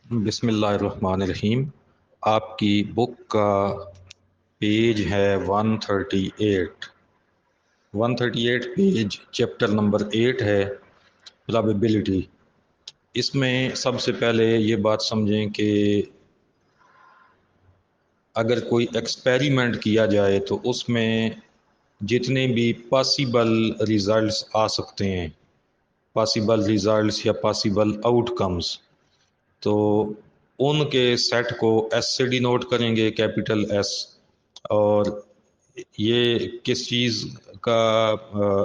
بسم اللہ الرحمن الرحیم۔ آپ کی بک کا پیج ہے 138۔ 138 پیج چیپٹر نمبر 8 ہے پرابیبلٹی۔ اس میں سب سے پہلے یہ بات سمجھیں کہ اگر کوئی ایکسپیریمنٹ کیا جائے تو اس میں جتنے بھی پاسیبل ریزلٹس آ سکتے ہیں، پاسیبل ریزلٹس یا پاسیبل آؤٹ کمز، تو ان کے سیٹ کو ایس سے ڈینوٹ کریں گے، کیپٹل ایس۔ اور یہ کس چیز کا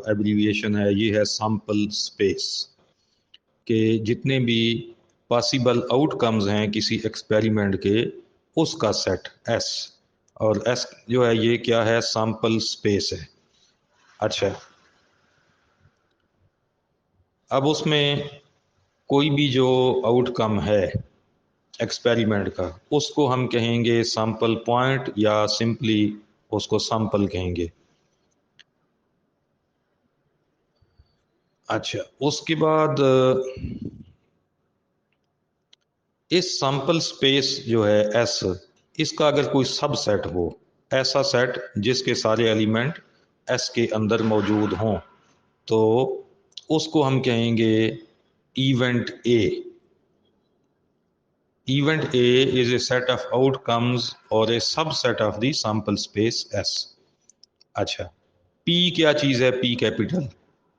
ایبریویشن ہے؟ یہ ہے سیمپل اسپیس، کہ جتنے بھی پاسیبل آؤٹ کمز ہیں کسی ایکسپیریمنٹ کے، اس کا سیٹ ایس، اور ایس جو ہے یہ کیا ہے؟ سیمپل اسپیس ہے۔ اچھا، اب اس میں کوئی بھی جو آؤٹ کم ہے ایکسپیریمنٹ کا، اس کو ہم کہیں گے سیمپل پوائنٹ، یا سمپلی اس کو سیمپل کہیں گے۔ اچھا، اس کے بعد اس سیمپل اسپیس جو ہے ایس، اس کا اگر کوئی سب سیٹ ہو، ایسا سیٹ جس کے سارے ایلیمنٹ ایس کے اندر موجود ہوں، تو اس کو ہم کہیں گے event a. Event A is a set of outcomes or a subset of the sample space S۔ اچھا، P کیا چیز ہے؟ P capital.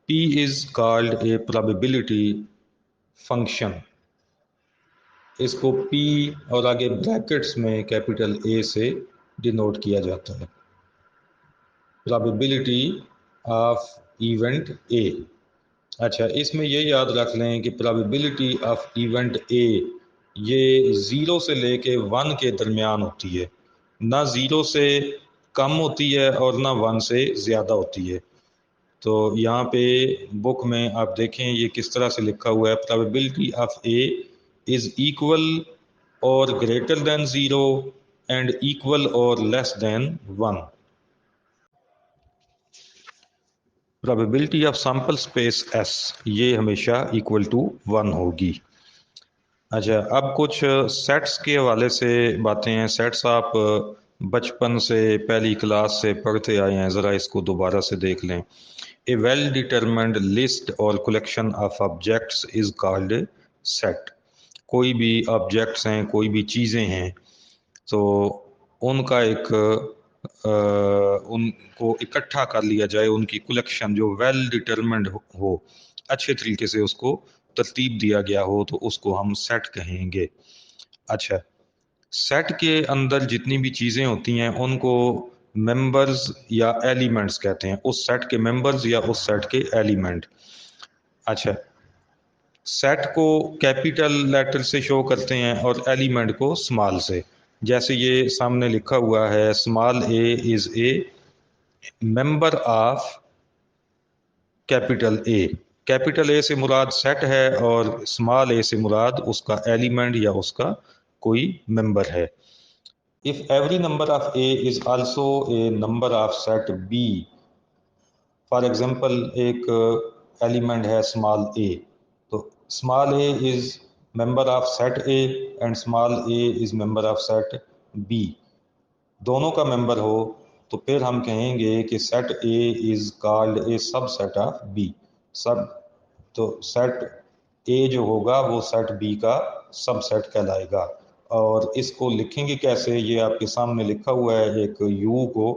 P is called a probability function۔ اس کو P اور آگے بریکٹس میں کیپیٹل A سے ڈینوٹ کیا جاتا ہے، probability of event A۔ اچھا، اس میں یہ یاد رکھ لیں کہ probability of event A یہ 0 سے لے کے 1 کے درمیان ہوتی ہے، نہ 0 سے کم ہوتی ہے اور نہ 1 سے زیادہ ہوتی ہے۔ تو یہاں پہ بک میں آپ دیکھیں یہ کس طرح سے لکھا ہوا ہے، probability of A is equal or greater than 0 and equal or less than 1۔ probability of sample space S یہ ہمیشہ equal to 1 ہوگی۔ اچھا، اب کچھ سیٹس کے حوالے سے باتیں ہیں۔ سیٹس آپ بچپن سے پہلی کلاس سے پڑھتے آئے ہیں، ذرا اس کو دوبارہ سے دیکھ لیں۔ اے ویل ڈیٹرمنڈ لسٹ اور collection of objects is called set. کوئی بھی آبجیکٹس ہیں، کوئی بھی چیزیں ہیں، تو ان کا ان کو اکٹھا کر لیا جائے، ان کی کلیکشن جو ویل ڈیٹرمنڈ ہو، اچھے طریقے سے اس کو ترتیب دیا گیا ہو، تو اس کو ہم سیٹ کہیں گے۔ اچھا، سیٹ کے اندر جتنی بھی چیزیں ہوتی ہیں ان کو ممبرز یا ایلیمنٹس کہتے ہیں، اس سیٹ کے ممبرز یا اس سیٹ کے ایلیمنٹ۔ اچھا، سیٹ کو کیپیٹل لیٹر سے شو کرتے ہیں اور ایلیمنٹ کو اسمال سے، جیسے یہ سامنے لکھا ہوا ہے، small a is a member of capital A. Capital A سے مراد سیٹ ہے اور اسمال اے سے مراد اس کا ایلیمنٹ یا اس کا کوئی ممبر ہے۔ If every number of A is also a number of set B، for example ایک ایلیمنٹ ہے اسمال اے، تو small a is member of set A and small a is member of set B, دونوں کا ممبر ہو، تو پھر ہم کہیں گے کہ set A is called a subset of B. تو سیٹ اے جو ہوگا وہ سیٹ بی کا سب سیٹ کہلائے گا۔ اور اس کو لکھیں گے کیسے؟ یہ آپ کے سامنے لکھا ہوا ہے، ایک یو کو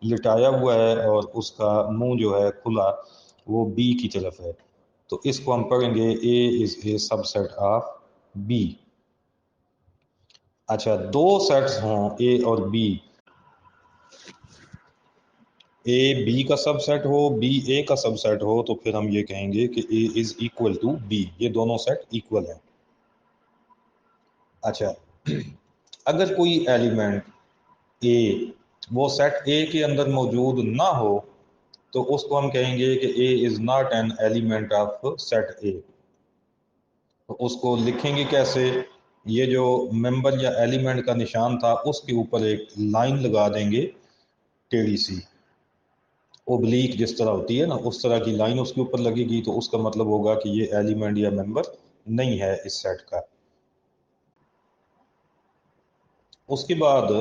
لٹایا ہوا ہے اور اس کا منہ جو ہے کھلا، وہ بی کی طرف ہے، تو اس کو ہم پڑھیں گے اے از اے سب سیٹ آف بی۔ اچھا، دو سیٹس ہوں اے اور بی، اے بی کا سب سیٹ ہو، بی اے کا سب سیٹ ہو، تو پھر ہم یہ کہیں گے کہ A is equal to be, یہ دونوں سیٹ ایکول ہیں۔ اچھا، اگر کوئی ایلیمنٹ اے وہ سیٹ اے کے اندر موجود نہ ہو، تو اس کو ہم کہیں گے کہ A is not an element of set A. تو اس کو لکھیں گے کیسے؟ یہ جو ممبر یا ایلیمنٹ کا نشان تھا اس کے اوپر ایک لائن لگا دیں گے ٹیڑھی سی، اوبلیک جس طرح ہوتی ہے نا، اس طرح کی لائن اس کے اوپر لگے گی، تو اس کا مطلب ہوگا کہ یہ ایلیمنٹ یا ممبر نہیں ہے اس سیٹ کا۔ اس کے بعد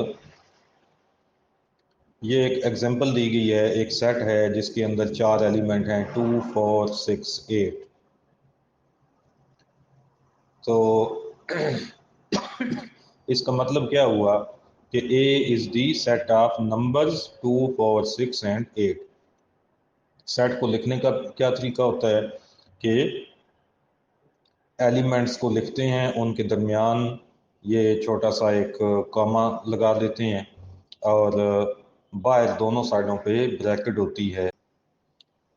یہ ایک ایگزامپل دی گئی ہے، ایک سیٹ ہے جس کے اندر 4 ایلیمنٹ ہیں 2 4 6 8. تو اس کا مطلب کیا ہوا کہ A is the set of numbers 2 4 6 and 8. Set کو لکھنے کا کیا طریقہ ہوتا ہے کہ ایلیمنٹس کو لکھتے ہیں، ان کے درمیان یہ چھوٹا سا ایک کاما لگا دیتے ہیں اور باہر دونوں سائڈوں پہ بریکٹ ہوتی ہے.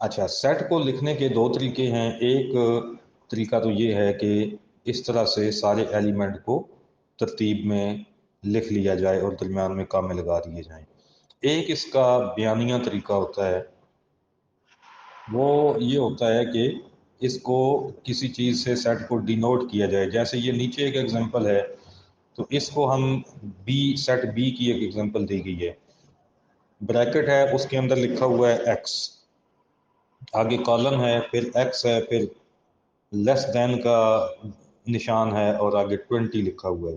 اچھا، سیٹ کو لکھنے کے 2 طریقے ہیں. ایک طریقہ تو یہ ہے کہ اس طرح سے سارے ایلیمنٹ کو ترتیب میں لکھ لیا جائے اور درمیان میں کامے لگا دیے جائیں. ایک اس کا بیانیہ طریقہ ہوتا ہے، وہ یہ ہوتا ہے کہ اس کو کسی چیز سے سیٹ کو ڈینوٹ کیا جائے. جیسے یہ نیچے ایک ایگزامپل ہے، تو اس کو ہم بی، سیٹ بی کی ایک ایگزامپل دی گئی ہے. بریکٹ ہے، اس کے اندر لکھا ہوا ہے ایکس، آگے کالم ہے، پھر ایکس ہے، پھر لیس دین کا نشان ہے اور آگے 20 لکھا ہوا ہے.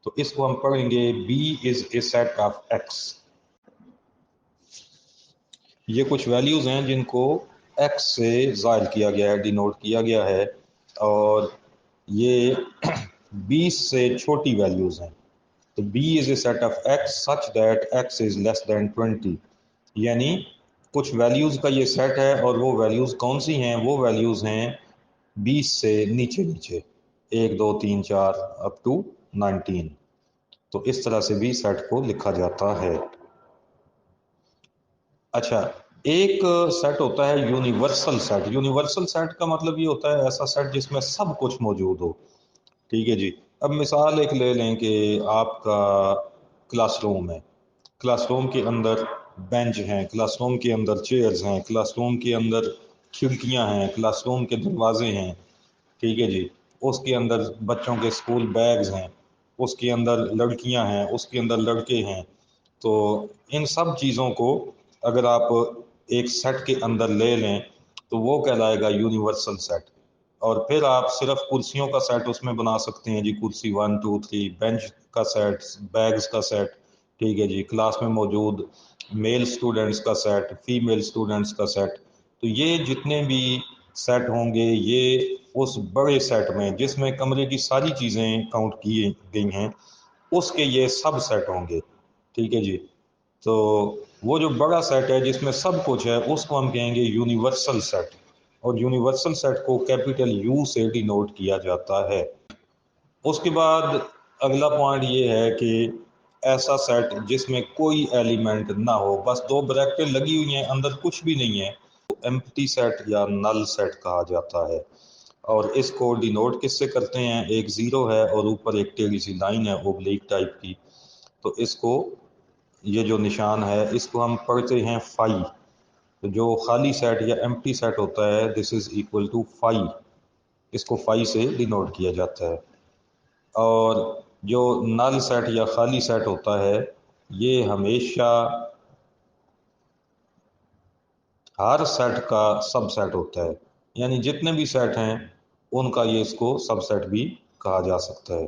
تو اس کو ہم پڑھیں گے B is a set of X. یہ کچھ ویلیوز ہیں جن کو ایکس سے ظاہر کیا گیا ہے، ڈینوٹ کیا گیا ہے، اور یہ 20 سے چھوٹی ویلیوز ہیں. تو B is a set of X such that X is less than 20. یعنی کچھ ویلیوز کا یہ سیٹ ہے، اور وہ ویلیوز کون سی ہیں؟ وہ ویلیوز ہیں 20 سے نیچے نیچے، 1 2 3 4 اپ ٹو 19. تو اس طرح سے بھی سیٹ کو لکھا جاتا ہے. اچھا، ایک سیٹ ہوتا ہے یونیورسل سیٹ. یونیورسل سیٹ کا مطلب یہ ہوتا ہے ایسا سیٹ جس میں سب کچھ موجود ہو. ٹھیک ہے جی. اب مثال ایک لے لیں کہ آپ کا کلاس روم ہے، کلاس روم کے اندر بینچ ہیں، کلاس روم کے اندر چیئرز ہیں، کلاس روم کے اندر کھڑکیاں ہیں، کلاس روم کے دروازے ہیں. ٹھیک ہے جی. اس کے اندر بچوں کے اسکول بیگز ہیں، اس کے اندر لڑکیاں ہیں، اس کے اندر لڑکے ہیں. تو ان سب چیزوں کو اگر آپ ایک سیٹ کے اندر لے لیں تو وہ کہلائے گا یونیورسل سیٹ. اور پھر آپ صرف کرسیوں کا سیٹ اس میں بنا سکتے ہیں جی، کرسی 1 2 3، بینچ کا سیٹ، بیگز کا سیٹ. ٹھیک ہے جی. کلاس میں موجود میل سٹوڈنٹس کا سیٹ، فیمیل سٹوڈنٹس کا سیٹ. تو یہ جتنے بھی سیٹ ہوں گے یہ اس بڑے سیٹ میں جس میں کمرے کی ساری چیزیں کاؤنٹ کی گئی ہیں اس کے یہ سب سیٹ ہوں گے. ٹھیک ہے جی. تو وہ جو بڑا سیٹ ہے جس میں سب کچھ ہے اس کو ہم کہیں گے یونیورسل سیٹ، اور یونیورسل سیٹ کو کیپیٹل یو سے ڈینوٹ کیا جاتا ہے. اس کے بعد اگلا پوائنٹ یہ ہے کہ ایسا سیٹ جس میں کوئی ایلیمنٹ نہ ہو، بس 2 بریکٹیں لگی ہوئی ہیں، اندر کچھ بھی نہیں ہے، تو ایمپٹی سیٹ یا نل سیٹ کہا جاتا ہے. اور اس کو ڈینوٹ کس سے کرتے ہیں؟ ایک 0 ہے اور اوپر ایک ٹیڑھی سی لائن ہے اوبلیک ٹائپ کی. تو اس کو، یہ جو نشان ہے اس کو ہم پڑھتے ہیں فائی. تو جو خالی سیٹ یا ایمپٹی سیٹ ہوتا ہے دس از ایکول ٹو فائی، اس کو فائی سے ڈینوٹ کیا جاتا ہے. اور جو نل سیٹ یا خالی سیٹ ہوتا ہے یہ ہمیشہ ہر سیٹ کا سب سیٹ ہوتا ہے، یعنی جتنے بھی سیٹ ہیں ان کا یہ اس کو سب سیٹ بھی کہا جا سکتا ہے.